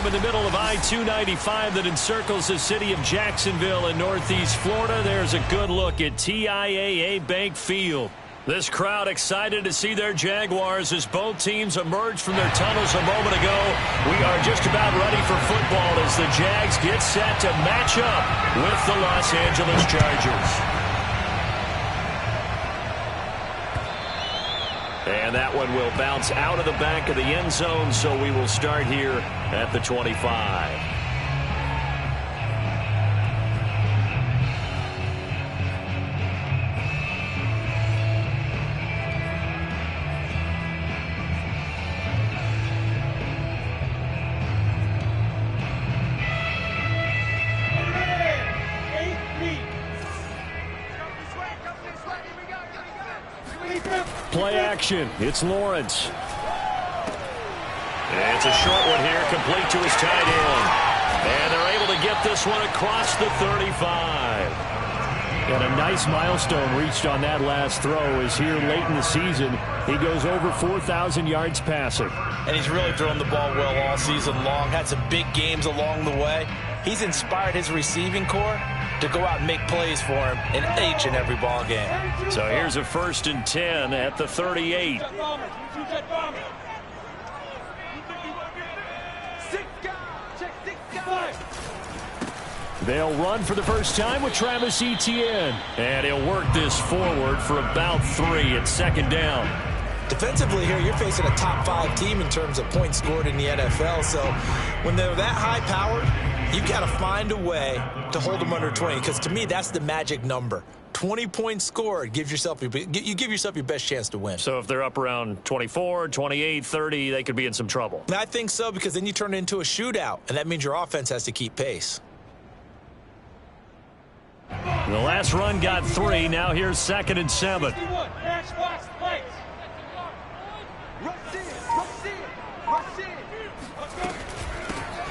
in the middle of I-295 that encircles the city of Jacksonville in northeast Florida. There's a good look at TIAA Bank Field. This crowd excited to see their Jaguars as both teams emerged from their tunnels a moment ago. We are just about ready for football as the Jags get set to match up with the Los Angeles Chargers. And that one will bounce out of the back of the end zone, so we will start here at the 25. Play action. It's Lawrence. And it's a short one here, complete to his tight end. And they're able to get this one across the 35. And a nice milestone reached on that last throw as here late in the season, he goes over 4,000 yards passing. And he's really thrown the ball well all season long, had some big games along the way. He's inspired his receiving corps to go out and make plays for him in each and every ball game. So here's a 1st and 10 at the 38. They'll run for the first time with Travis Etienne. And he'll work this forward for about 3 at 2nd down. Defensively here, you're facing a top 5 team in terms of points scored in the NFL. So when they're that high-powered, you've got to find a way to hold them under 20, because to me, that's the magic number. 20 points scored, you give yourself your best chance to win. So if they're up around 24, 28, 30, they could be in some trouble. And I think so, because then you turn it into a shootout, and that means your offense has to keep pace. The last run got 3. Now here's 2nd and 7.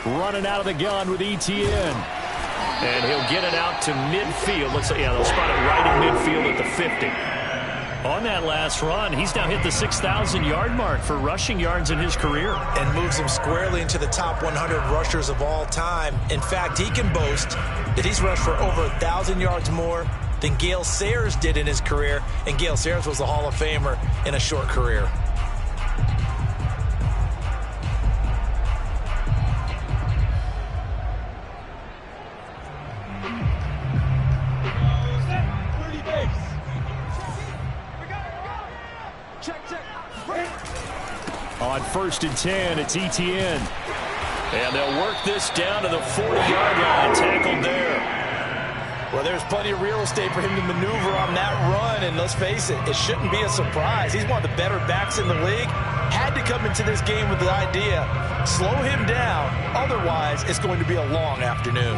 Running out of the gun with Etienne. And he'll get it out to midfield. Looks like, yeah, they'll spot it right in midfield at the 50. On that last run, he's now hit the 6,000-yard mark for rushing yards in his career. And moves him squarely into the top 100 rushers of all time. In fact, he can boast that he's rushed for over 1,000 yards more than Gale Sayers did in his career. And Gale Sayers was a Hall of Famer in a short career. On 1st and 10, it's Etienne. And they'll work this down to the 40-yard line, tackled there. Well, there's plenty of real estate for him to maneuver on that run, and let's face it, it shouldn't be a surprise. He's one of the better backs in the league. Had to come into this game with the idea, slow him down, otherwise it's going to be a long afternoon.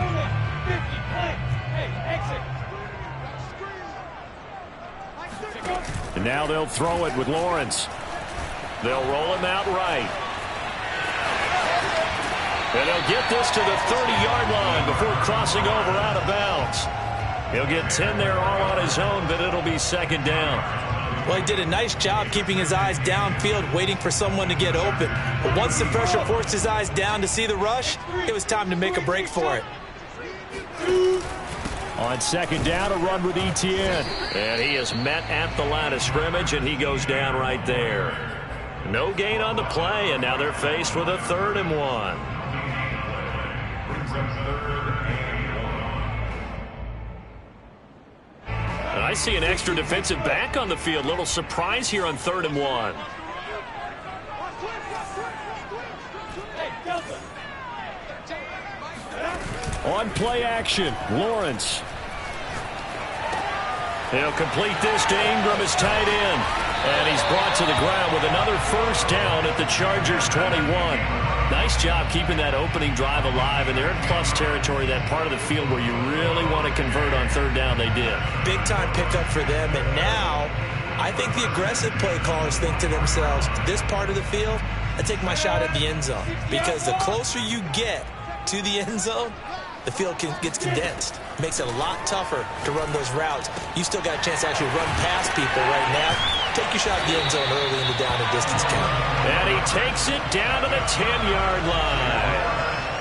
And now they'll throw it with Lawrence. They'll roll him out right. And he'll get this to the 30-yard line before crossing over out of bounds. He'll get 10 there all on his own, but it'll be 2nd down. Well, he did a nice job keeping his eyes downfield, waiting for someone to get open. But once the pressure forced his eyes down to see the rush, it was time to make a break for it. On 2nd down, a run with Etienne. And he is met at the line of scrimmage, and he goes down right there. No gain on the play, and now they're faced with a 3rd and 1. And I see an extra defensive back on the field. Little surprise here on 3rd and 1. On play action, Lawrence. He'll complete this to Ingram as tight end. And he's brought to the ground with another 1st down at the Chargers 21. Nice job keeping that opening drive alive, and they're in plus territory, that part of the field where you really want to convert on 3rd down. They did. Big time pickup for them, and now I think the aggressive play callers think to themselves, this part of the field, I take my shot at the end zone, because the closer you get to the end zone, the field gets condensed. Makes it a lot tougher to run those routes. You still got a chance to actually run past people right now. Take your shot at the end zone early in the down and distance count. And he takes it down to the 10-yard line.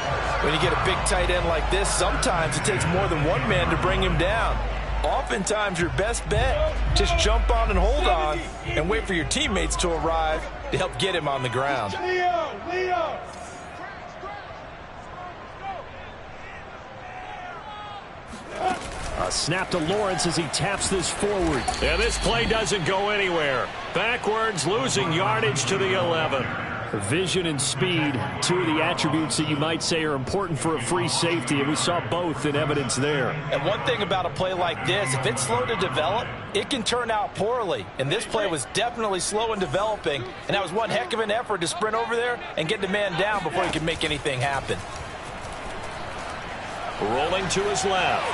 When you get a big tight end like this, sometimes it takes more than one man to bring him down. Oftentimes, your best bet, just jump on and hold on and wait for your teammates to arrive to help get him on the ground. Leo. A snap to Lawrence as he taps this forward. Yeah, this play doesn't go anywhere. Backwards, losing yardage to the 11. Vision and speed, two of the attributes that you might say are important for a free safety, and we saw both in evidence there. And one thing about a play like this, if it's slow to develop, it can turn out poorly. And this play was definitely slow in developing, and that was one heck of an effort to sprint over there and get the man down before he could make anything happen. Rolling to his left.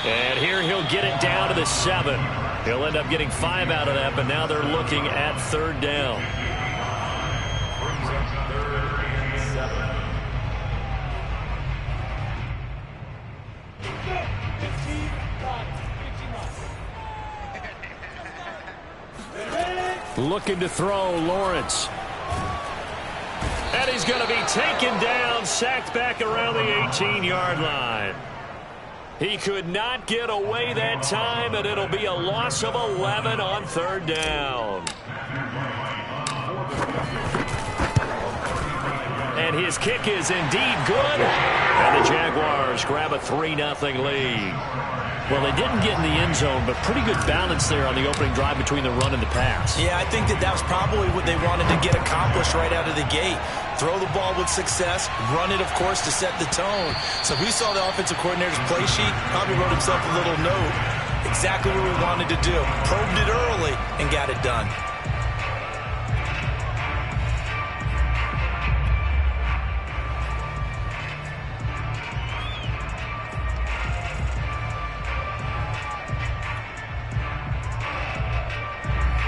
And here he'll get it down to the 7. He'll end up getting 5 out of that, but now they're looking at 3rd down. Looking to throw, Lawrence. And he's going to be taken down, sacked back around the 18-yard line. He could not get away that time, and it'll be a loss of 11 on 3rd down. And his kick is indeed good. And the Jaguars grab a 3-0 lead. Well, they didn't get in the end zone, but pretty good balance there on the opening drive between the run and the pass. Yeah, I think that was probably what they wanted to get accomplished right out of the gate. Throw the ball with success, run it, of course, to set the tone. So we saw the offensive coordinator's play sheet, probably wrote himself a little note. Exactly what we wanted to do. Probed it early and got it done.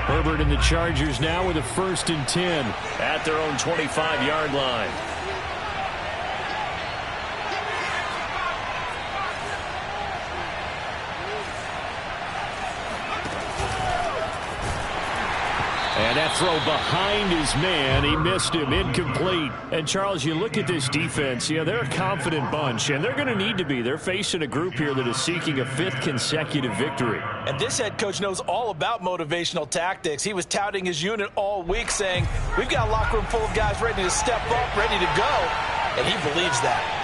Herbert and the Chargers now with a 1st and 10 at their own 25-yard line. And that throw behind his man, he missed him, incomplete. And Charles, you look at this defense, yeah, they're a confident bunch, and they're going to need to be. They're facing a group here that is seeking a 5th consecutive victory. And this head coach knows all about motivational tactics. He was touting his unit all week, saying, we've got a locker room full of guys ready to step up, ready to go, and he believes that.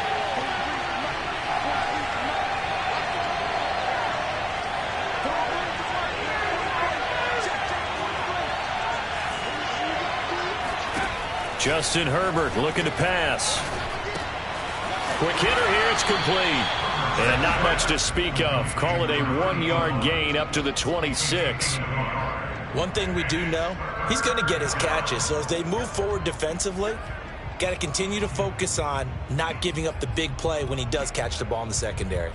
Justin Herbert looking to pass. Quick hitter here, it's complete. And not much to speak of. Call it a 1-yard gain up to the 26. One thing we do know, he's going to get his catches. So as they move forward defensively, got to continue to focus on not giving up the big play when he does catch the ball in the secondary.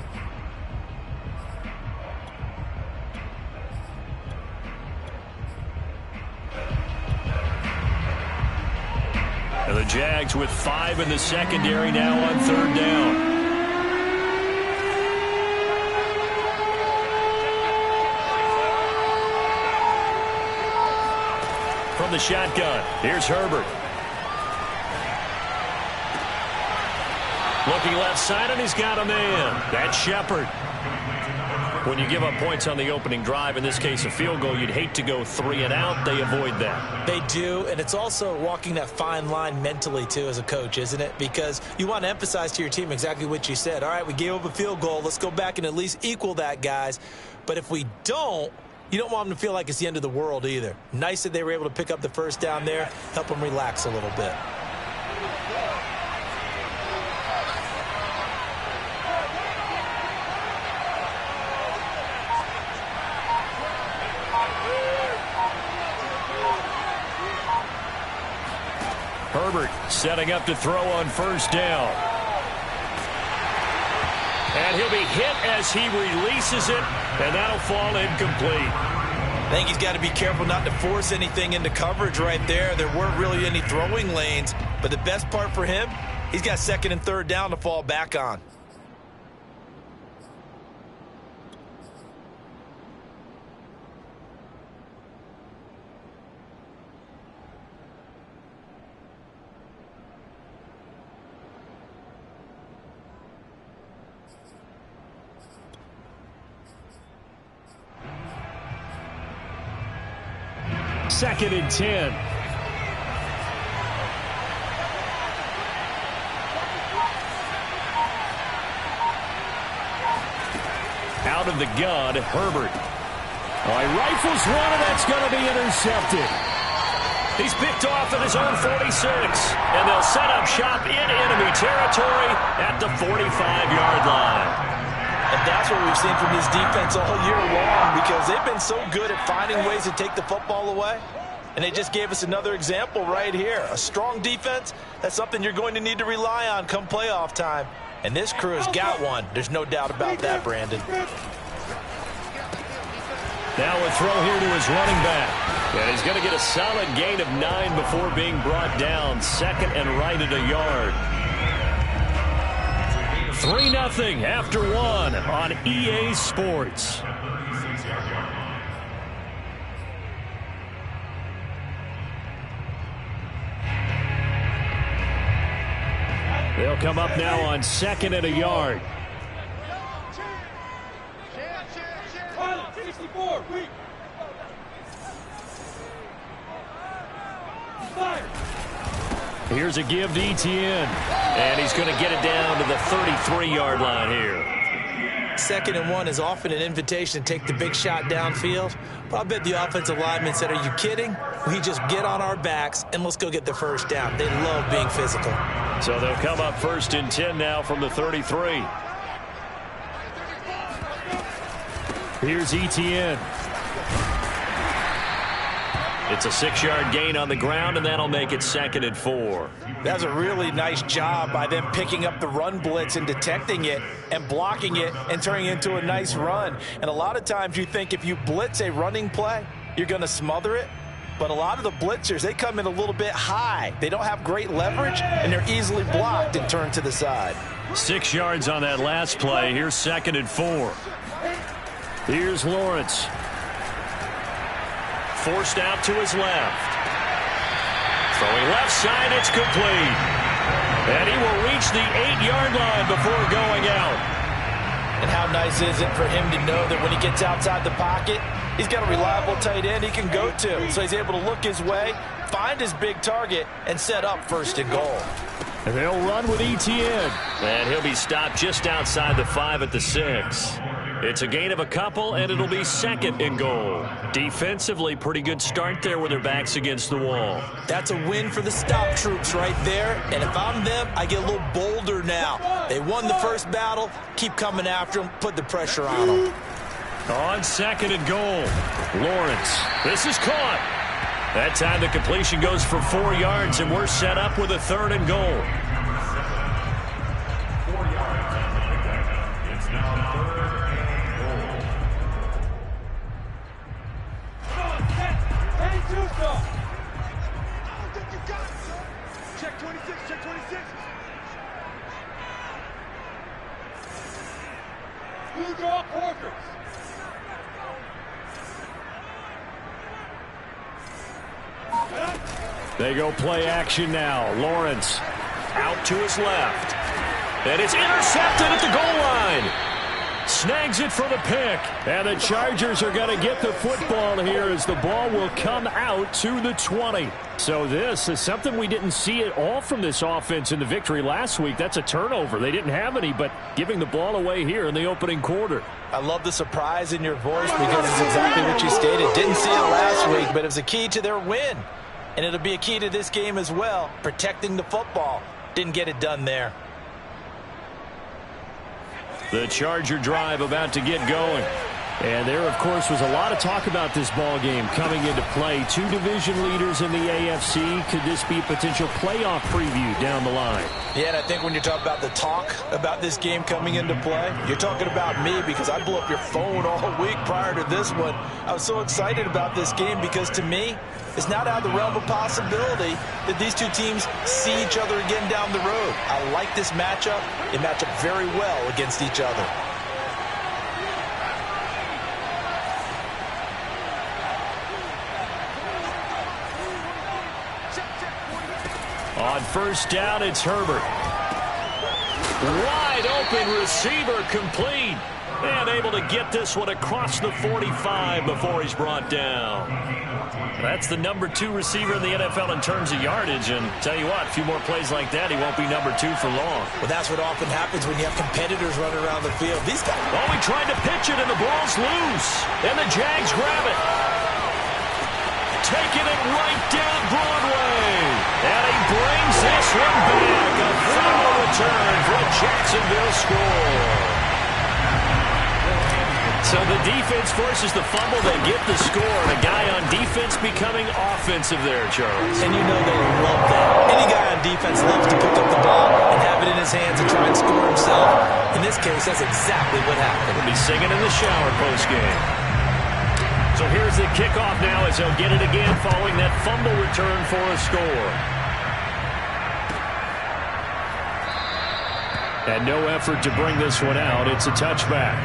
And the Jags with 5 in the secondary now on 3rd down. From the shotgun, here's Herbert. Looking left side, and he's got a man. That's Shepard. When you give up points on the opening drive, in this case a field goal, you'd hate to go 3 and out. They avoid that. They do, and it's also walking that fine line mentally, too, as a coach, isn't it? Because you want to emphasize to your team exactly what you said. All right, we gave up a field goal. Let's go back and at least equal that, guys. But if we don't, you don't want them to feel like it's the end of the world either. Nice that they were able to pick up the 1st down there, help them relax a little bit. Herbert setting up to throw on 1st down. And he'll be hit as he releases it, and that'll fall incomplete. I think he's got to be careful not to force anything into coverage right there. There weren't really any throwing lanes, but the best part for him, he's got 2nd and 3rd down to fall back on. 2nd and 10. Out of the gun, Herbert. Oh, he rifles one, and that's going to be intercepted. He's picked off at his own 46, and they'll set up shop in enemy territory at the 45-yard line. And that's what we've seen from this defense all year long, because they've been so good at finding ways to take the football away. And they just gave us another example right here. A strong defense, that's something you're going to need to rely on come playoff time. And this crew has got one. There's no doubt about that, Brandon. Now a throw here to his running back. And he's going to get a solid gain of 9 before being brought down. 2nd and right at a yard. 3-0 after 1 on EA Sports. They'll come up now on 2nd and a yard. Here's a give to Etienne. And he's going to get it down to the 33-yard line here. 2nd and 1 is often an invitation to take the big shot downfield. But I bet the offensive lineman said, are you kidding? We just get on our backs and let's go get the first down. They love being physical. So they'll come up 1st and 10 now from the 33. Here's Etienne. It's a 6-yard gain on the ground, and that'll make it 2nd and 4. That's a really nice job by them picking up the run blitz and detecting it and blocking it and turning it into a nice run. And a lot of times you think if you blitz a running play, you're going to smother it. But a lot of the blitzers, they come in a little bit high. They don't have great leverage, and they're easily blocked and turned to the side. 6 yards on that last play. Here's 2nd and 4. Here's Lawrence. Forced out to his left. Throwing left side, it's complete. And he will reach the 8-yard line before going out. And how nice is it for him to know that when he gets outside the pocket, he's got a reliable tight end he can go to. So he's able to look his way, find his big target, and set up 1st and goal. And they'll run with Etienne. And he'll be stopped just outside the 5 at the 6. It's a gain of a couple, and it'll be 2nd and goal. Defensively, pretty good start there with their backs against the wall. That's a win for the stop troops right there. And if I'm them, I get a little bolder now. They won the first battle. Keep coming after them. Put the pressure on them. On 2nd and goal, Lawrence. This is caught. That time the completion goes for 4 yards, and we're set up with a 3rd and goal. Check 26, check 26. Blue draw quarters. They go play action now. Lawrence out to his left. And it's intercepted at the goal line. Snags it for the pick. And the Chargers are going to get the football here as the ball will come out to the 20. So this is something we didn't see at all from this offense in the victory last week. That's a turnover. They didn't have any, but giving the ball away here in the opening quarter. I love the surprise in your voice because it's exactly what you stated. Didn't see it last week, but it was a key to their win. And it'll be a key to this game as well, protecting the football. Didn't get it done there. The Charger drive about to get going. And there, of course, was a lot of talk about this ball game coming into play. 2 division leaders in the AFC. Could this be a potential playoff preview down the line? Yeah, and I think when you're talking about the talk about this game coming into play, you're talking about me because I blew up your phone all week prior to this one. I was so excited about this game because, to me, it's not out of the realm of possibility that these two teams see each other again down the road. I like this matchup. They match up very well against each other. On first down, it's Herbert. Wide open receiver complete. And able to get this one across the 45 before he's brought down. That's the number 2 receiver in the NFL in terms of yardage. And tell you what, a few more plays like that, he won't be number 2 for long. Well, that's what often happens when you have competitors running around the field. These guys. Oh, he tried to pitch it, and the ball's loose. And the Jags grab it. Taking it right down Broadway. And he brings this one back. A final return for a Jacksonville score. So the defense forces the fumble, they get the score, and a guy on defense becoming offensive there, Charles. And you know they love that. Any guy on defense loves to pick up the ball and have it in his hands and try and score himself. In this case, that's exactly what happened. He'll be singing in the shower post-game. So here's the kickoff now as he'll get it again following that fumble return for a score. And no effort to bring this one out. It's a touchback.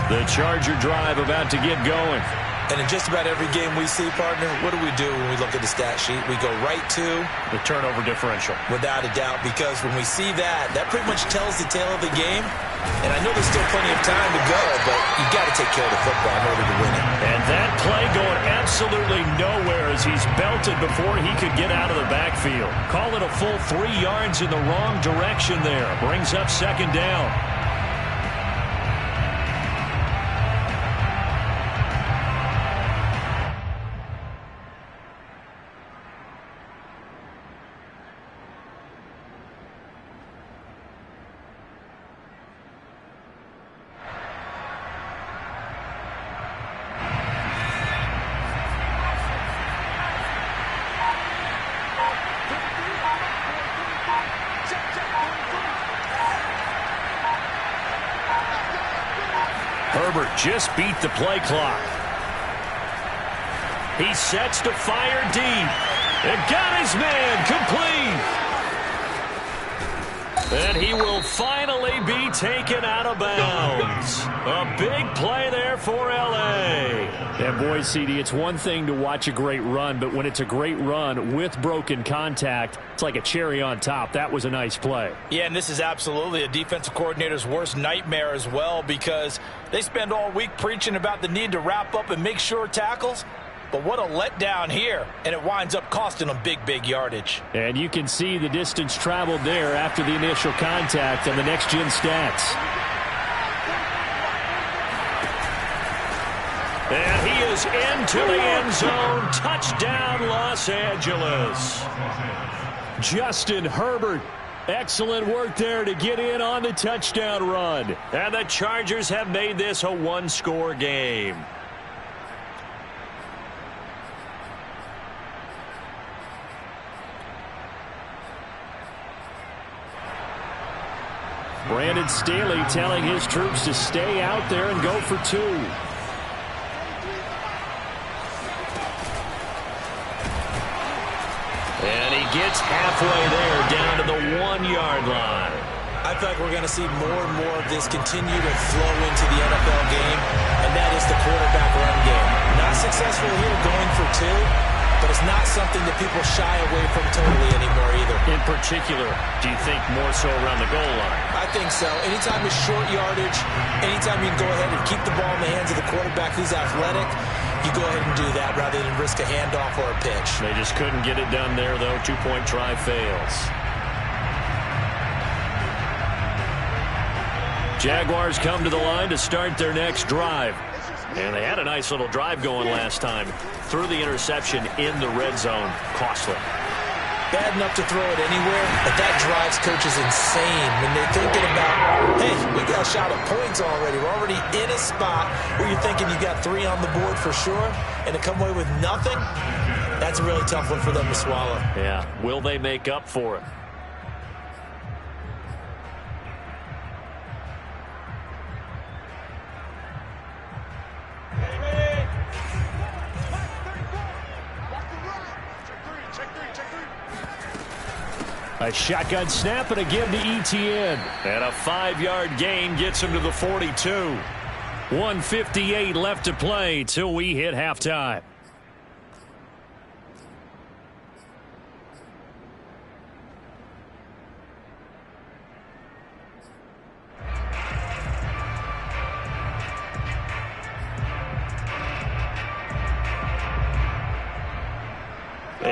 The Charger drive about to get going. And in just about every game we see, partner, what do when we look at the stat sheet? We go right to the turnover differential. Without a doubt, because when we see that, that pretty much tells the tale of the game. And I know there's still plenty of time to go, but you got to take care of the football in order to win it. And that play going absolutely nowhere as he's belted before he could get out of the backfield. Call it a full 3 yards in the wrong direction there. Brings up second down. Herbert just beat the play clock. He sets to fire deep. And got his man complete. And he will finally be taken out of bounds. A big play there for L.A. And boy, CD, it's one thing to watch a great run, but when it's a great run with broken contact, it's like a cherry on top. That was a nice play. Yeah, and this is absolutely a defensive coordinator's worst nightmare as well, because they spend all week preaching about the need to wrap up and make sure tackles. But what a letdown here, and it winds up costing them big yardage. And you can see the distance traveled there after the initial contact on the next-gen stats. And he is into the end zone. Touchdown, Los Angeles. Justin Herbert. Excellent work there to get in on the touchdown run. And the Chargers have made this a one-score game. Brandon Staley telling his troops to stay out there and go for 2. And he gets halfway there down to the 1-yard line. I feel like we're going to see more and more of this continue to flow into the NFL game, and that is the quarterback run game. Not successful here going for 2, but it's not something that people shy away from totally anymore either. In particular, do you think more so around the goal line? I think so. Anytime it's short yardage, anytime you can go ahead and keep the ball in the hands of the quarterback who's athletic, you go ahead and do that rather than risk a handoff or a pitch. They just couldn't get it done there, though. 2-point try fails. Jaguars come to the line to start their next drive. And they had a nice little drive going last time. Threw the interception in the red zone. Costly. Bad enough to throw it anywhere, but that drives coaches insane when they're thinking about, hey, we got a shot at points already. We're already in a spot where you're thinking you got 3 on the board for sure, and to come away with nothing, that's a really tough one for them to swallow. Yeah. Will they make up for it? A shotgun snap and a give to ETN. And a 5-yard gain gets him to the 42. 1:58 left to play till we hit halftime.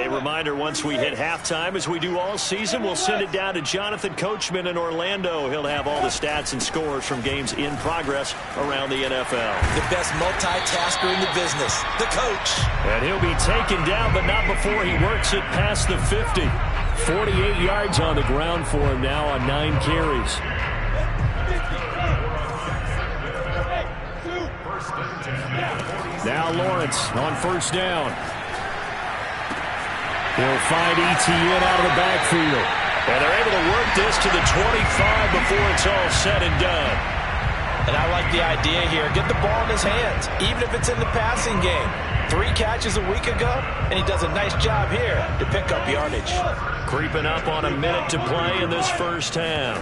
A reminder, once we hit halftime, as we do all season, we'll send it down to Jonathan Coachman in Orlando. He'll have all the stats and scores from games in progress around the NFL. The best multitasker in the business, the coach. And he'll be taken down, but not before he works it past the 50. 48 yards on the ground for him now on 9 carries. Now Lawrence on first down. He'll find Etienne out of the backfield. And they're able to work this to the 25 before it's all said and done. And I like the idea here. Get the ball in his hands, even if it's in the passing game. 3 catches a week ago, and he does a nice job here to pick up yardage. Creeping up on a minute to play in this first half.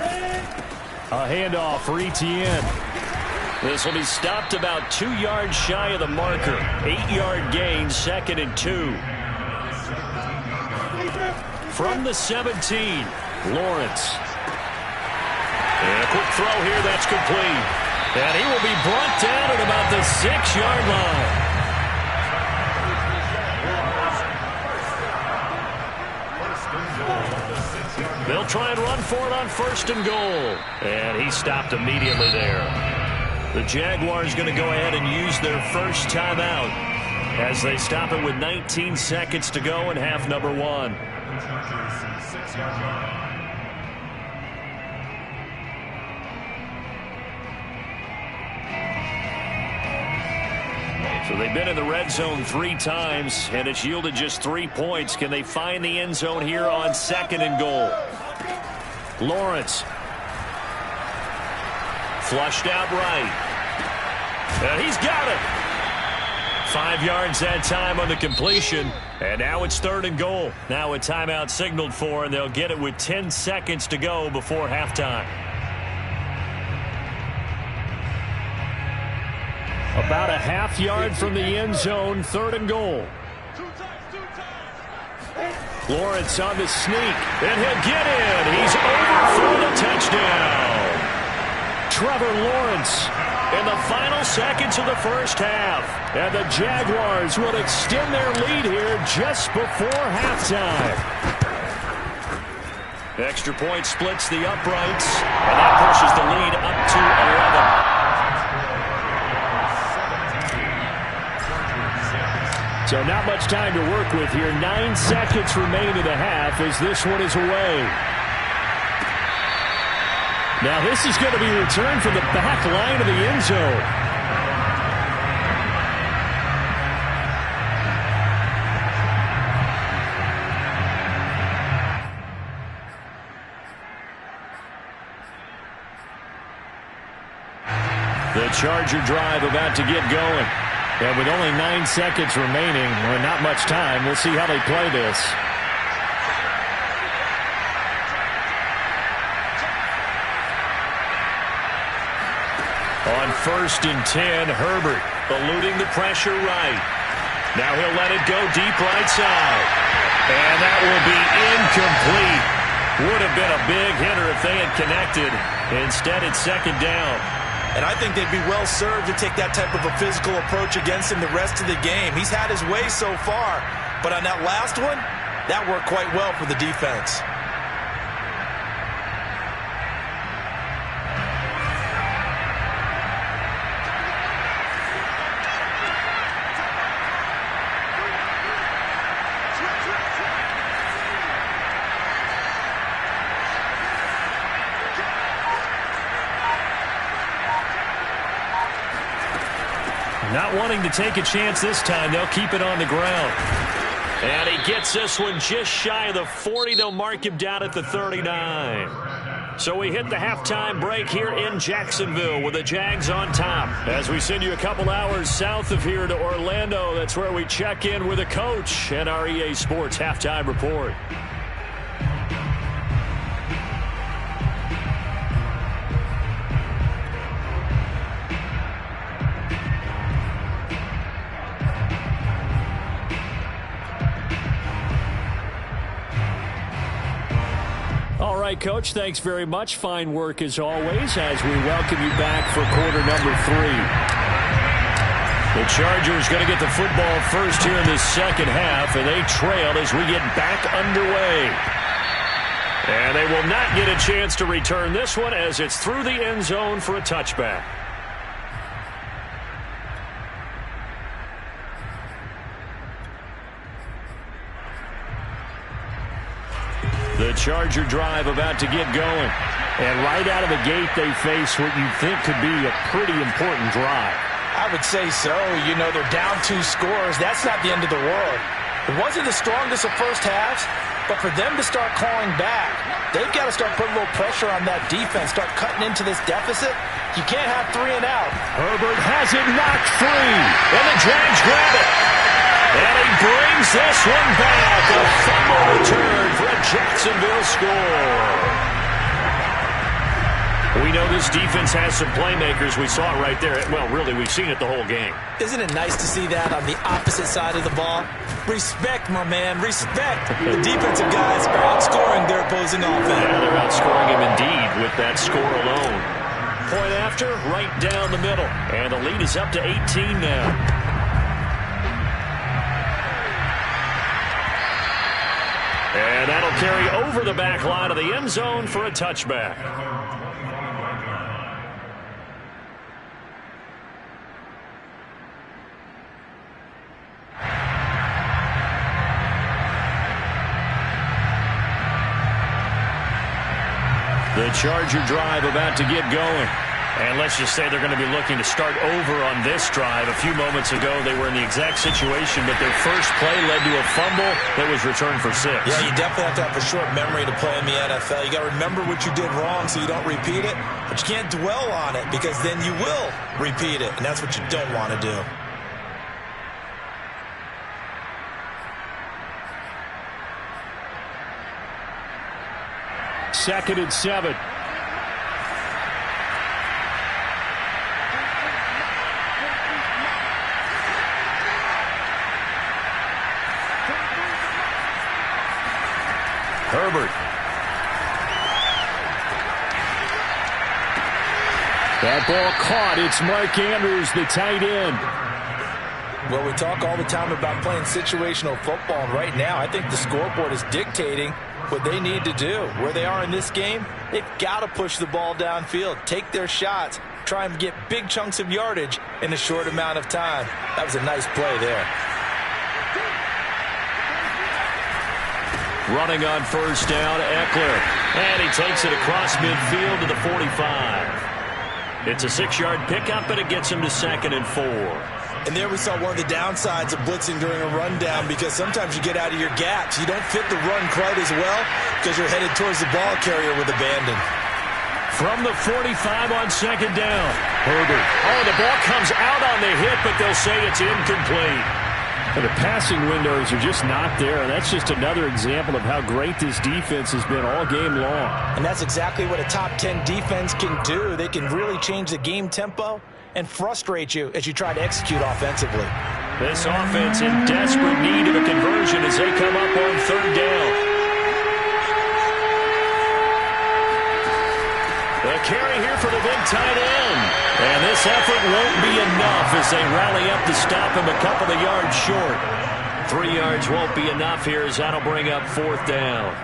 A handoff for Etienne. This will be stopped about 2 yards shy of the marker. 8-yard gain, 2nd and 2. From the 17, Lawrence. And a quick throw here, that's complete. And he will be brought down at about the 6-yard line. They'll try and run for it on 1st and goal. And he stopped immediately there. The Jaguars going to go ahead and use their first timeout as they stop it with 19 seconds to go in half number 1. So they've been in the red zone 3 times, and it's yielded just 3 points. Can they find the end zone here on 2nd and goal? Lawrence. Flushed out right. And he's got it. 5 yards that time on the completion. And now it's 3rd and goal. Now a timeout signaled for, and they'll get it with 10 seconds to go before halftime. About a half yard from the end zone, 3rd and goal. Lawrence on the sneak, and he'll get in. He's over for the touchdown. Trevor Lawrence in the final seconds of the first half. And the Jaguars will extend their lead here just before halftime. Extra point splits the uprights, and that pushes the lead up to 11. So not much time to work with here. 9 seconds remain in the half as this one is away. Now this is going to be returned from the back line of the end zone. The Charger drive about to get going. And with only 9 seconds remaining, or not much time, we'll see how they play this. On 1st and 10, Herbert eluding the pressure right. Now he'll let it go deep right side. And that will be incomplete. Would have been a big hitter if they had connected. Instead, it's 2nd down. And I think they'd be well served to take that type of a physical approach against him the rest of the game. He's had his way so far, but on that last one, that worked quite well for the defense. Not wanting to take a chance this time, they'll keep it on the ground. And he gets this one just shy of the 40. They'll mark him down at the 39. So we hit the halftime break here in Jacksonville with the Jags on top. As we send you a couple hours south of here to Orlando, that's where we check in with a coach and our EA Sports halftime report. All right, Coach, thanks very much. Fine work as always as we welcome you back for quarter number 3. The Chargers going to get the football first here in the second half, and they trail as we get back underway. And they will not get a chance to return this one as it's through the end zone for a touchback. The Charger drive about to get going. And right out of the gate, they face what you think could be a pretty important drive. I would say so. You know, they're down 2 scores. That's not the end of the world. It wasn't the strongest of first halves, but for them to start calling back, they've got to start putting a little pressure on that defense, start cutting into this deficit. You can't have 3 and out. Herbert has it knocked free, and the Jags grab it. And he brings this one back. A fumble return for a Jacksonville score. We know this defense has some playmakers. We saw it right there. Well, really, we've seen it the whole game. Isn't it nice to see that on the opposite side of the ball? Respect, my man, respect. The defensive guys are outscoring their opposing offense. Yeah, they're outscoring him indeed with that score alone. Point after, right down the middle. And the lead is up to 18 now. And that'll carry over the back line of the end zone for a touchback. The Charger drive about to get going. And let's just say they're going to be looking to start over on this drive. A few moments ago, they were in the exact situation, but their first play led to a fumble that was returned for 6. Yeah, you definitely have to have a short memory to play in the NFL. You got to remember what you did wrong so you don't repeat it, but you can't dwell on it because then you will repeat it, and that's what you don't want to do. Second and 7. Herbert. That ball caught. It's Mark Andrews, the tight end. Well, we talk all the time about playing situational football, and right now I think the scoreboard is dictating what they need to do. Where they are in this game, they've got to push the ball downfield, take their shots, try and get big chunks of yardage in a short amount of time. That was a nice play there. Running on first down, Eckler. And he takes it across midfield to the 45. It's a 6-yard pickup, and it gets him to 2nd and 4. And there we saw one of the downsides of blitzing during a rundown because sometimes you get out of your gaps. You don't fit the run quite as well because you're headed towards the ball carrier with abandon. From the 45 on 2nd down. Herbert. Oh, the ball comes out on the hit, but they'll say it's incomplete. And the passing windows are just not there. That's just another example of how great this defense has been all game long. And that's exactly what a top 10 defense can do. They can really change the game tempo and frustrate you as you try to execute offensively. This offense in desperate need of a conversion as they come up on 3rd down. The carry here for the big tight end. And this effort won't be enough as they rally up to stop him a couple of yards short. 3 yards won't be enough here as that'll bring up 4th down.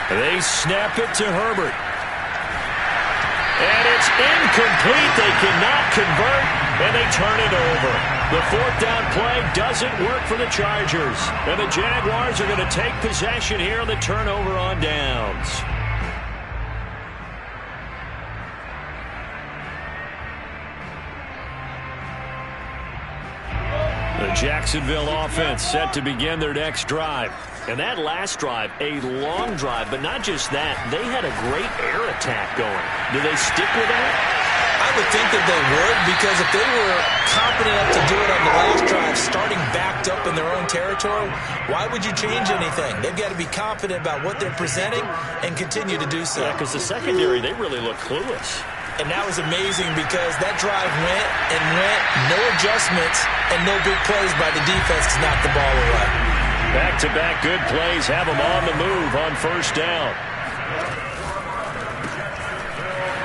They snap it to Herbert. And it's incomplete. They cannot convert, and they turn it over. The 4th down play doesn't work for the Chargers. And the Jaguars are going to take possession here on the turnover on downs. The Jacksonville offense set to begin their next drive. And that last drive, a long drive, but not just that. They had a great air attack going. Do they stick with that? I would think that they would, because if they were confident enough to do it on the last drive, starting backed up in their own own territory, why would you change anything? They've got to be confident about what they're presenting and continue to do so. Yeah, because the secondary, they really look clueless. And that was amazing because that drive went and went, no adjustments, and no big plays by the defense to knock the ball away. Back-to-back good plays have them on the move on first down.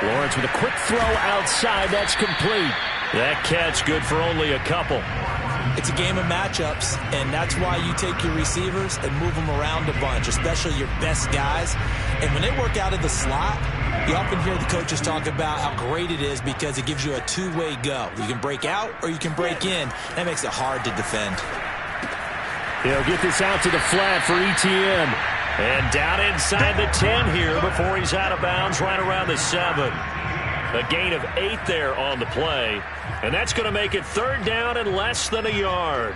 Lawrence with a quick throw outside. That's complete. That catch good for only a couple. It's a game of matchups, and that's why you take your receivers and move them around a bunch, especially your best guys. And when they work out of the slot, you often hear the coaches talk about how great it is because it gives you a two-way go. You can break out or you can break in. That makes it hard to defend. He'll get this out to the flat for Etienne. And down inside the 10 here before he's out of bounds right around the 7. A gain of 8 there on the play. And that's going to make it third down and less than a yard.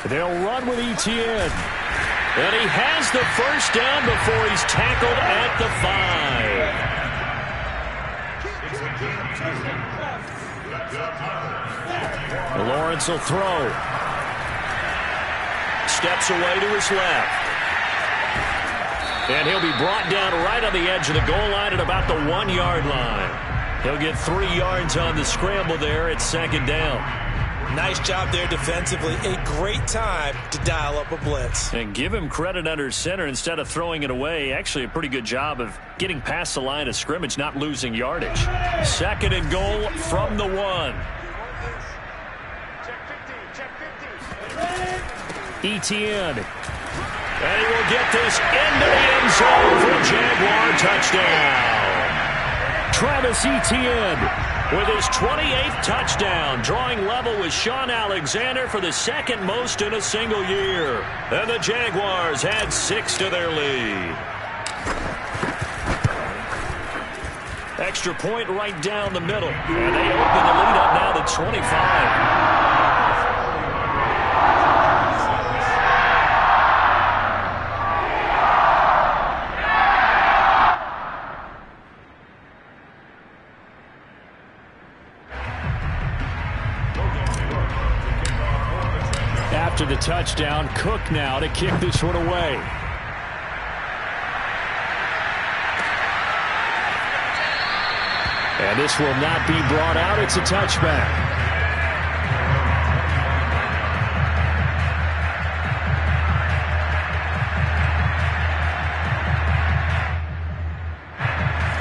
They'll run with Etienne. And he has the first down before he's tackled at the 5. Lawrence will throw. Steps away to his left. And he'll be brought down right on the edge of the goal line at about the 1-yard line. He'll get 3 yards on the scramble there at second down. Nice job there defensively. A great time to dial up a blitz. And give him credit under center instead of throwing it away. Actually a pretty good job of getting past the line of scrimmage, not losing yardage. Second and goal from the 1. Etienne. And he will get this into the end zone for a Jaguar touchdown. Travis Etienne with his 28th touchdown, drawing level with Sean Alexander for the second most in a single year. And the Jaguars add 6 to their lead. Extra point right down the middle. And they open the lead up now to 25. After the touchdown, Cook now to kick this one away. And this will not be brought out. It's a touchback.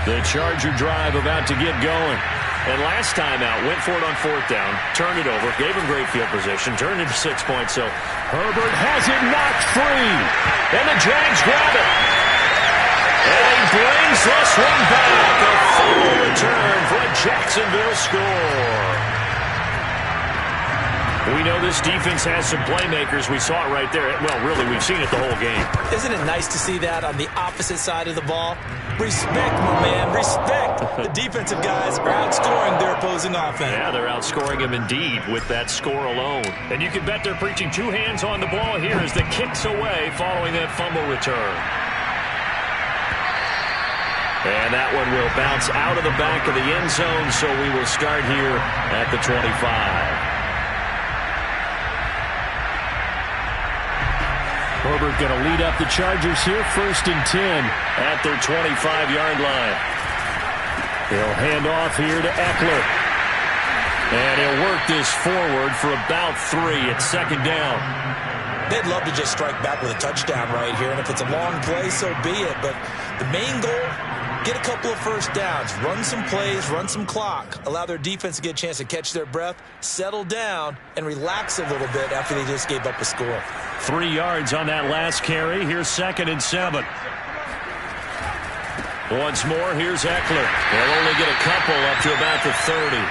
The Charger drive about to get going. And last time out, went for it on fourth down, turned it over, gave him great field position, turned it to 6 points. So Herbert has it knocked free. And the Jags grab it. And he brings this one back. A fumble return for a Jacksonville score. We know this defense has some playmakers. We saw it right there. Well, really, we've seen it the whole game. Isn't it nice to see that on the opposite side of the ball? Respect, my man, respect. The defensive guys are outscoring their opposing offense. Yeah, they're outscoring them indeed with that score alone. And you can bet they're preaching 2 hands on the ball here as the kick's away following that fumble return. And that one will bounce out of the back of the end zone, so we will start here at the 25. Herbert going to lead up the Chargers here, 1st and 10 at their 25-yard line. He'll hand off here to Eckler. And he'll work this forward for about 3 at second down. They'd love to just strike back with a touchdown right here, and if it's a long play, so be it. But the main goal, get a couple of first downs, run some plays, run some clock, allow their defense to get a chance to catch their breath, settle down, and relax a little bit after they just gave up a score. 3 yards on that last carry. Here's 2nd and 7. Once more, here's Eckler. They'll only get a couple up to about the 30.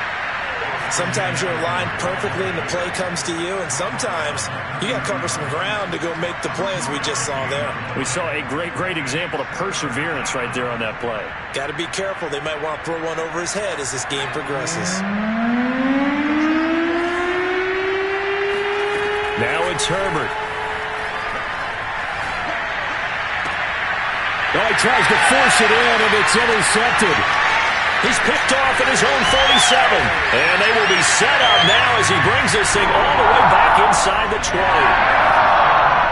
Sometimes you're aligned perfectly and the play comes to you, and sometimes you got to cover some ground to go make the play, as we just saw there. We saw a great example of perseverance right there on that play. Got to be careful. They might want to throw one over his head as this game progresses. Now it's Herbert. Oh, he tries to force it in, and it's intercepted. He's picked off at his own 47. And they will be set up now as he brings this thing all the way back inside the 20.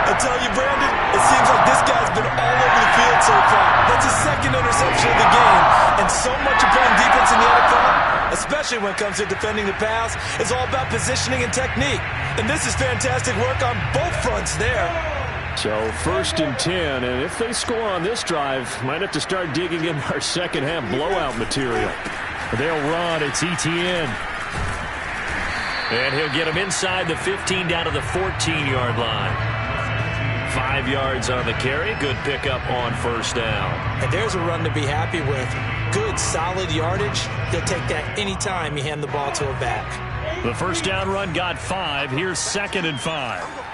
I tell you, Brandon, it seems like this guy's been all over the field so far. That's his second interception of the game. And so much of playing defense in the NFL, especially when it comes to defending the pass, is all about positioning and technique. And this is fantastic work on both fronts there. So 1st and 10, and if they score on this drive, might have to start digging in our second half blowout material. They'll run. It's Etienne. And he'll get him inside the 15 down to the 14-yard line. 5 yards on the carry. Good pickup on 1st down. And there's a run to be happy with. Good, solid yardage. They'll take that anytime you hand the ball to a back. The 1st down run got 5. Here's 2nd and 5.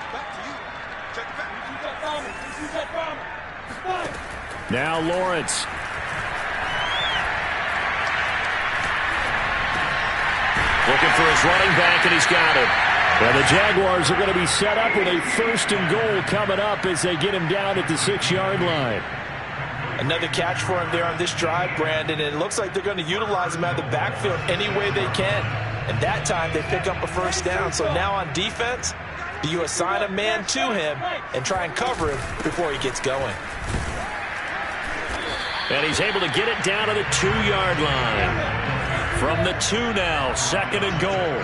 Now Lawrence. Looking for his running back, and he's got it. Well, the Jaguars are going to be set up with a 1st and goal coming up as they get him down at the 6-yard line. Another catch for him there on this drive, Brandon, and it looks like they're going to utilize him out of the backfield any way they can. And that time they pick up a 1st down. So now on defense, do you assign a man to him and try and cover him before he gets going? And he's able to get it down to the 2-yard line. From the 2 now, 2nd and goal.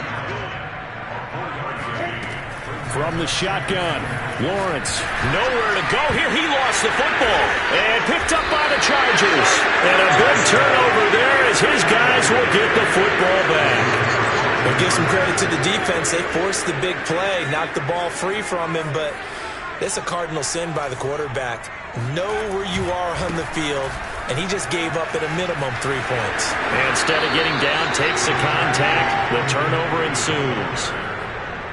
From the shotgun, Lawrence, nowhere to go here. He lost the football and picked up by the Chargers. And a big turnover there as his guys will get the football back. We'll give some credit to the defense. They forced the big play, knocked the ball free from him, but it's a cardinal sin by the quarterback. Know where you are on the field, and he just gave up at a minimum 3 points. And instead of getting down, takes the contact. The turnover ensues.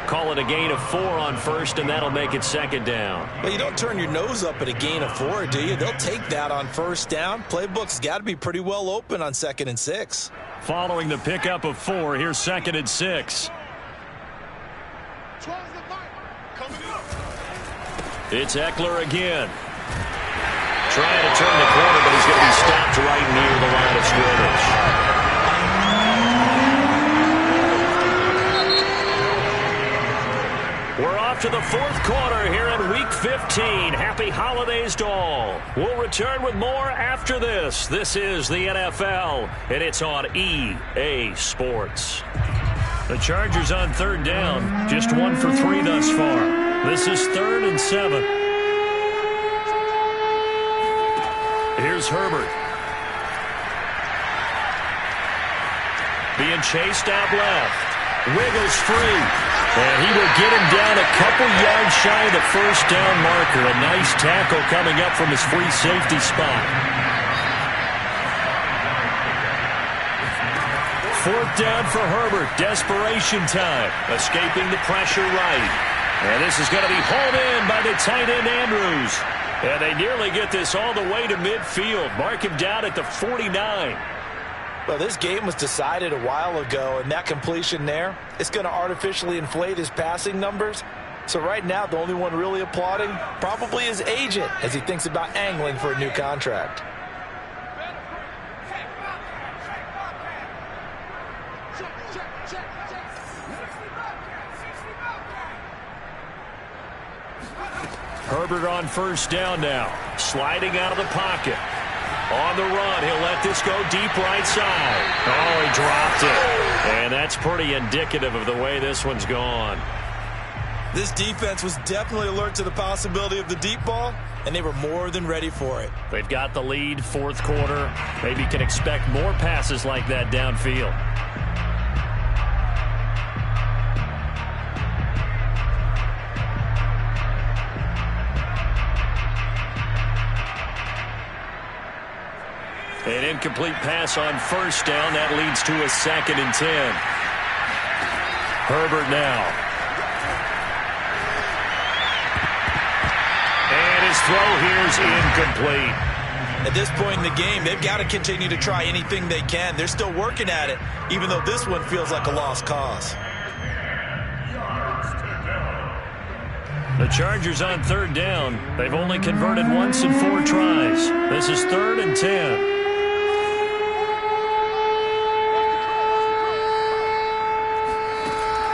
Call it a gain of 4 on 1st, and that'll make it 2nd down. Well, you don't turn your nose up at a gain of 4, do you? They'll take that on 1st down. Playbook's got to be pretty well open on 2nd and 6. Following the pickup of 4, here's 2nd and 6. It's Eckler again. Trying to turn the corner, but he's going to be stopped right near the line of scrimmage. We're off to the 4th quarter here in Week 15. Happy holidays to all. We'll return with more after this. This is the NFL, and it's on EA Sports. The Chargers on 3rd down. Just 1 for 3 thus far. This is 3rd and 7. Here's Herbert. Being chased out left. Wiggles free. And he will get him down a couple yards shy of the 1st down marker. A nice tackle coming up from his free safety spot. 4th down for Herbert. Desperation time. Escaping the pressure right. And this is going to be hauled in by the tight end Andrews. And they nearly get this all the way to midfield. Mark him down at the 49. Well, this game was decided a while ago, and that completion there, it's going to artificially inflate his passing numbers. So right now, the only one really applauding probably his agent as he thinks about angling for a new contract. Herbert on 1st down now. Sliding out of the pocket. On the run, he'll let this go deep right side. Oh, he dropped it. And that's pretty indicative of the way this one's gone. This defense was definitely alert to the possibility of the deep ball, and they were more than ready for it. They've got the lead, 4th quarter. Maybe can expect more passes like that downfield. An incomplete pass on 1st down. That leads to a 2nd and 10. Herbert now. And his throw here's incomplete. At this point in the game, they've got to continue to try anything they can. They're still working at it, even though this one feels like a lost cause. The Chargers on third down. They've only converted once in 4 tries. This is 3rd and 10.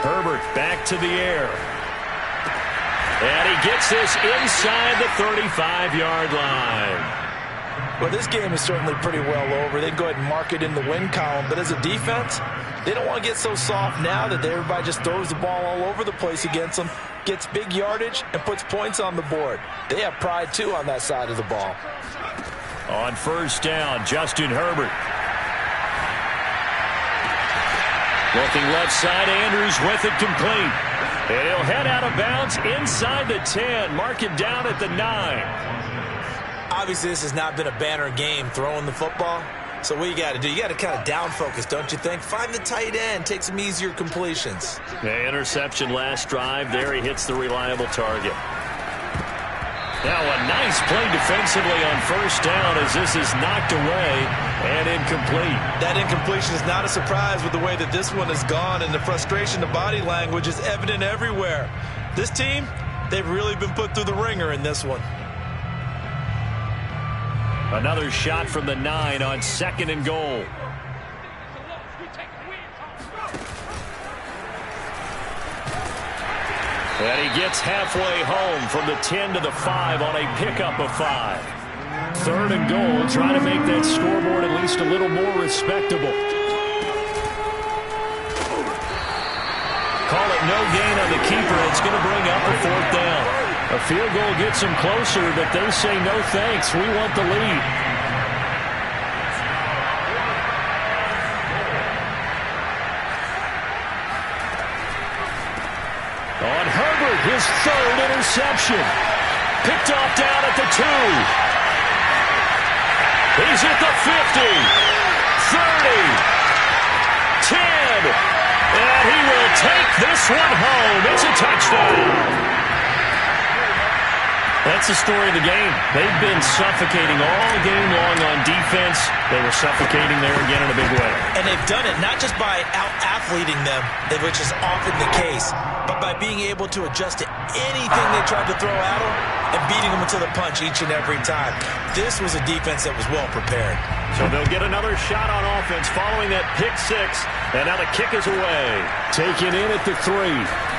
Herbert back to the air. And he gets this inside the 35-yard line. Well, this game is certainly pretty well over. They can go ahead and mark it in the win column. But as a defense, they don't want to get so soft now that everybody just throws the ball all over the place against them, gets big yardage, and puts points on the board. They have pride, too, on that side of the ball. On first down, Justin Herbert. Looking left side, Andrews with it complete. And he'll head out of bounds inside the 10. Mark it down at the 9. Obviously, this has not been a banner game throwing the football. So what you got to do, you got to kind of down focus, don't you think? Find the tight end, take some easier completions. Yeah, interception last drive. There he hits the reliable target. Now a nice play defensively on first down as this is knocked away and incomplete. That incompletion is not a surprise with the way that this one has gone, and the frustration, the body language is evident everywhere. This team, they've really been put through the ringer in this one. Another shot from the 9 on 2nd and goal. And he gets halfway home from the 10 to the 5 on a pickup of 5. 3rd and goal, trying to make that scoreboard at least a little more respectable. Call it no gain on the keeper. It's going to bring up a 4th down. A field goal gets them closer, but they say no thanks. We want the lead. On Herbert, his 3rd interception. Picked off down at the 2. He's at the 50, 30, 10, and he will take this one home. It's a touchdown. That's the story of the game. They've been suffocating all game long on defense. They were suffocating there again in a big way. And they've done it not just by out-athleting them, which is often the case, but by being able to adjust to anything they tried to throw at them and beating them until the punch each and every time. This was a defense that was well prepared. So they'll get another shot on offense following that pick 6. And now the kick is away. Taken in at the 3.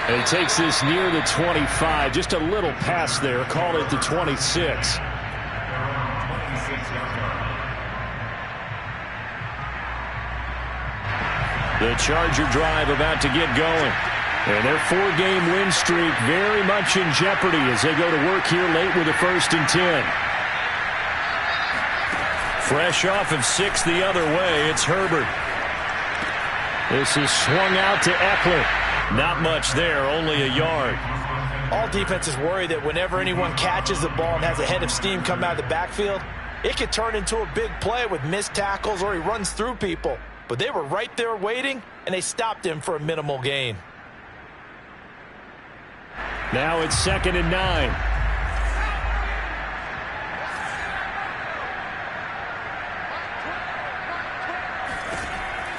And he takes this near the 25. Just a little pass there. Call it the 26. The Charger drive about to get going. And their 4-game win streak very much in jeopardy as they go to work here late with a 1st and 10. Fresh off of 6 the other way, it's Herbert. This is swung out to Eckler. Not much there, only a yard. All defenses worry that whenever anyone catches the ball and has a head of steam come out of the backfield, it could turn into a big play with missed tackles or he runs through people. But they were right there waiting, and they stopped him for a minimal gain. Now it's 2nd and 9.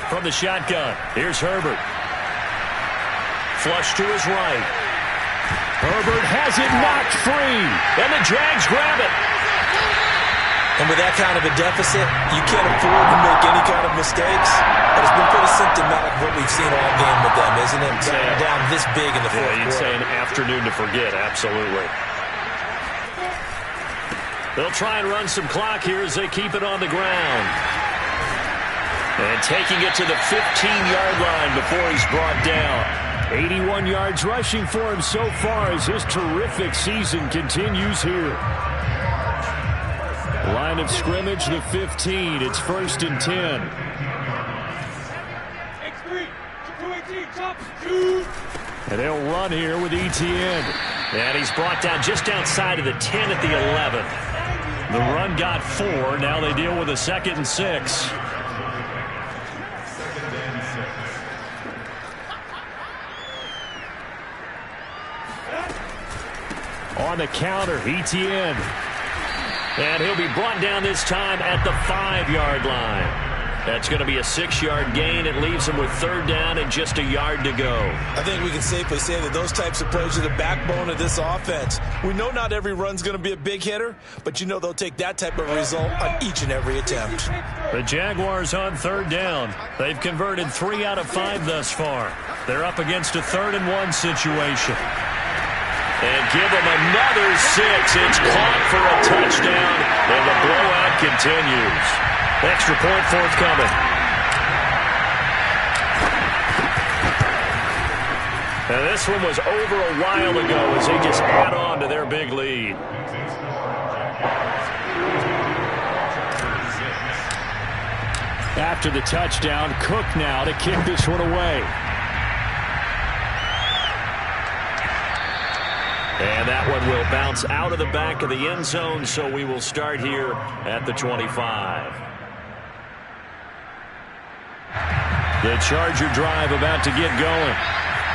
From the shotgun, here's Herbert. Flush to his right. Herbert has it knocked free, and the Jags grab it. And with that kind of a deficit, you can't afford to make any kind of mistakes. But it's been pretty symptomatic of what we've seen all game with them, isn't it? Down this big in the fourth quarter. You'd say an afternoon to forget, absolutely. They'll try and run some clock here as they keep it on the ground. And taking it to the 15-yard line before he's brought down. 81 yards rushing for him so far as his terrific season continues here. Line of scrimmage, the 15. It's 1st and 10. X3, 218, top, 2. And they'll run here with Etienne. And he's brought down just outside of the 10 at the 11. The run got 4. Now they deal with a 2nd and 6. On the counter, Etienne. And he'll be brought down this time at the 5-yard line. That's going to be a 6-yard gain. It leaves them with 3rd down and just a yard to go. I think we can safely say that those types of plays are the backbone of this offense. We know not every run's going to be a big hitter, but you know they'll take that type of result on each and every attempt. The Jaguars on 3rd down. They've converted 3 out of 5 thus far. They're up against a 3rd and 1 situation. And give them another 6. It's caught for a touchdown, and the blowout continues. Extra point forthcoming. Now this one was over a while ago as they just add on to their big lead. After the touchdown, Cook now to kick this one away. And that one will bounce out of the back of the end zone, so we will start here at the 25. The Charger drive about to get going.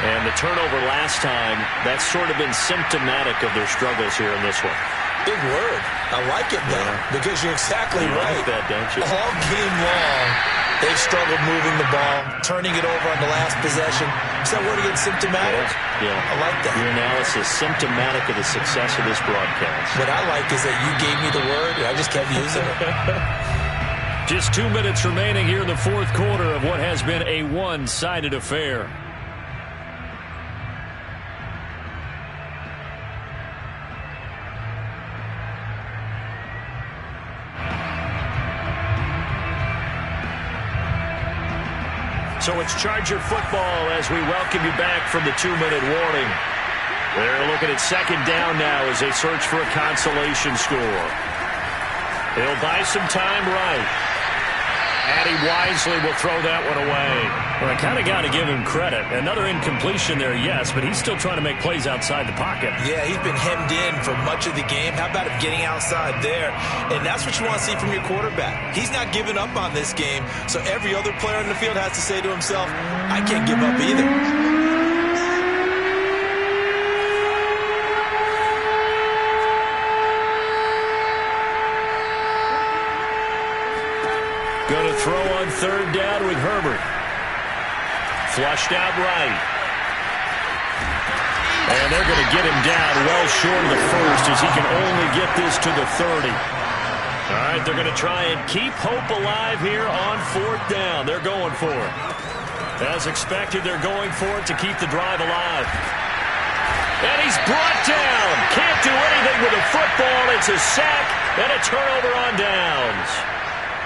And the turnover last time, that's sort of been symptomatic of their struggles here in this one. Big word. I like it now because you're exactly right. Like that, don't you? All game long, they've struggled moving the ball, turning it over on the last possession. Is that word again, symptomatic? Yeah. I like that. Your analysis, symptomatic of the success of this broadcast. What I like is that you gave me the word, and I just kept using it. Just 2 minutes remaining here in the 4th quarter of what has been a one-sided affair. So it's Charger football as we welcome you back from the 2-minute warning. They're looking at 2nd down now as they search for a consolation score. He'll buy some time right. And he wisely will throw that one away. Well, I kind of got to give him credit. Another incompletion there, yes, but he's still trying to make plays outside the pocket. Yeah, he's been hemmed in for much of the game. How about him getting outside there? And that's what you want to see from your quarterback. He's not giving up on this game, so every other player in the field has to say to himself, I can't give up either. Going to throw on 3rd down with Herbert. Flushed out right. And they're going to get him down well short of the 1st as he can only get this to the 30. All right, they're going to try and keep hope alive here on 4th down. They're going for it. As expected, they're going for it to keep the drive alive. And he's brought down. Can't do anything with the football. It's a sack and a turnover on downs.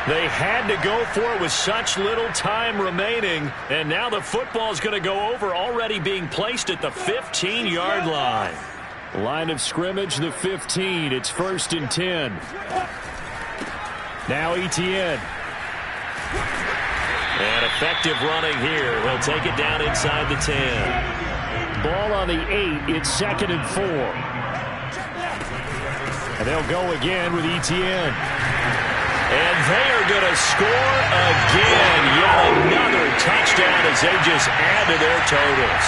They had to go for it with such little time remaining, and now the football's going to go over, already being placed at the 15-yard line. Line of scrimmage, the 15. It's 1st and 10. Now Etienne. And effective running here. He'll take it down inside the 10. Ball on the 8. It's 2nd and 4. And they'll go again with Etienne. And they are going to score again. Yet another touchdown as they just add to their totals.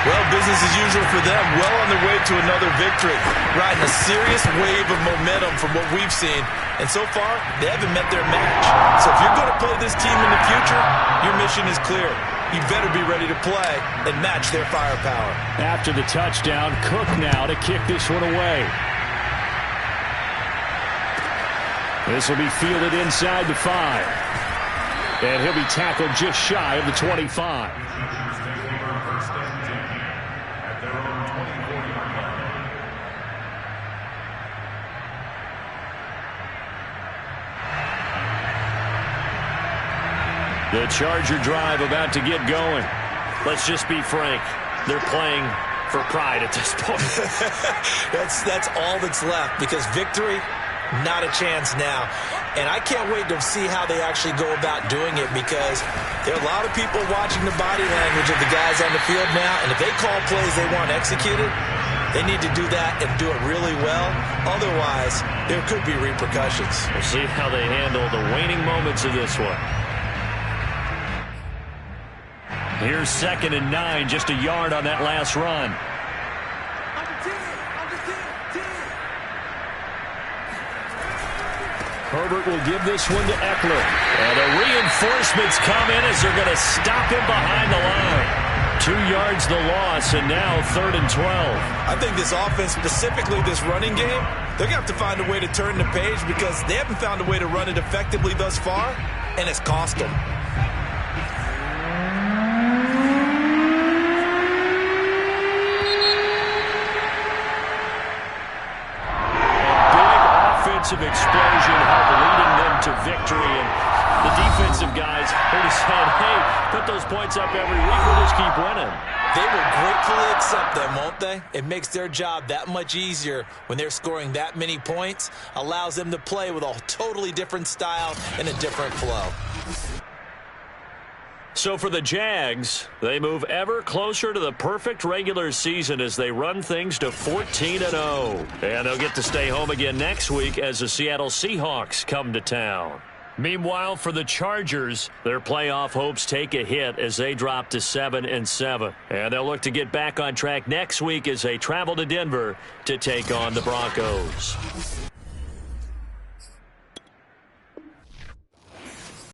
Well, business as usual for them. Well on their way to another victory. Riding a serious wave of momentum from what we've seen. And so far, they haven't met their match. So if you're going to play this team in the future, your mission is clear. You better be ready to play and match their firepower. After the touchdown, Cook now to kick this one away. This will be fielded inside the 5. And he'll be tackled just shy of the 25. The Charger drive about to get going. Let's just be frank. They're playing for pride at this point. That's all that's left, because victory, not a chance now. And I can't wait to see how they actually go about doing it, because there are a lot of people watching the body language of the guys on the field now, and if they call plays they want executed, they need to do that and do it really well. Otherwise, there could be repercussions. We'll see how they handle the waning moments of this one. Here's 2nd and 9, just a yard on that last run. Herbert will give this one to Eckler. And the reinforcements come in as they're going to stop him behind the line. 2 yards the loss, and now 3rd and 12. I think this offense, specifically this running game, they're going to have to find a way to turn the page because they haven't found a way to run it effectively thus far, and it's cost them. Of explosion helped leading them to victory, and the defensive guys heard us saying, hey, put those points up every week, we'll just keep winning. They will gratefully accept them, won't they? It makes their job that much easier when they're scoring that many points, allows them to play with a totally different style and a different flow. So for the Jags, they move ever closer to the perfect regular season as they run things to 14-0. And they'll get to stay home again next week as the Seattle Seahawks come to town. Meanwhile, for the Chargers, their playoff hopes take a hit as they drop to 7-7. And they'll look to get back on track next week as they travel to Denver to take on the Broncos.